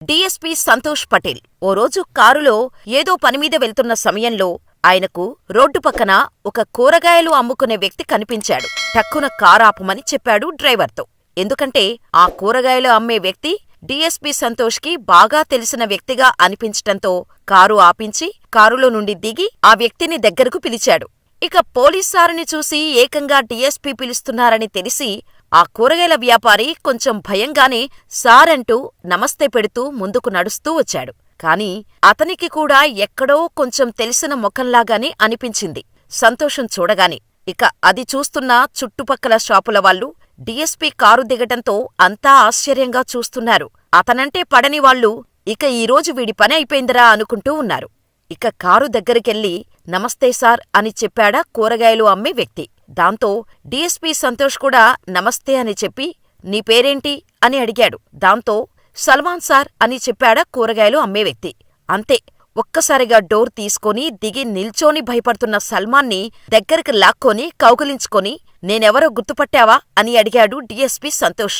DSP Santosh Patel ఓ రోజు కారులో ఏదో పనిమీద వెళ్తున్న సమయంలో ఆయనకు రోడ్డు పక్కన ఒక కూరగాయలు అమ్ముకునే వ్యక్తి కనిపించాడు. టక్కున కారాపమని చెప్పాడు డ్రైవర్తో. ఎందుకంటే ఆ కూరగాయలు అమ్మే వ్యక్తి డీఎస్పీ సంతోష్కి బాగా తెలిసిన వ్యక్తిగా అనిపించటంతో కారు ఆపించి కారులో నుండి దిగి ఆ వ్యక్తిని దగ్గరకు పిలిచాడు. ఇక పోలీసారుని చూసి ఏకంగా డీఎస్పీ పిలుస్తున్నారని తెలిసి ఆ కూరగాయల వ్యాపారి కొంచెం భయంగానే సారంటూ నమస్తే పెడుతూ ముందుకు నడుస్తూ వచ్చాడు. కాని అతనికి కూడా ఎక్కడో కొంచెం తెలిసిన ముఖంలాగానే అనిపించింది సంతోషం చూడగానే. ఇక అది చూస్తున్న చుట్టుపక్కల షాపుల వాళ్ళు డీఎస్పీ కారు దిగటంతో అంతా ఆశ్చర్యంగా చూస్తున్నారు. అతనంటే పడని వాళ్ళు ఇక ఈరోజు వీడి పని అయిపోయిందిరా అనుకుంటూ ఉన్నారు. ఇక కారు దగ్గరికెళ్ళి నమస్తే సార్ అని చెప్పాడా కూరగాయలు అమ్మే వ్యక్తి. దాంతో డీఎస్పీ సంతోష్ కూడా నమస్తే అని చెప్పి నీ పేరేంటి అని అడిగాడు. దాంతో సల్మాన్ సార్ అని చెప్పాడా కూరగాయలు అమ్మే వ్యక్తి. అంతే, ఒక్కసారిగా డోర్ తీసుకొని దిగి నిల్చోని భయపడుతున్న సల్మాన్ని దగ్గరికి లాక్కొని కౌగిలించుకొని నేనెవరో గుర్తుపట్టావా అని అడిగాడు డీఎస్పీ సంతోష్.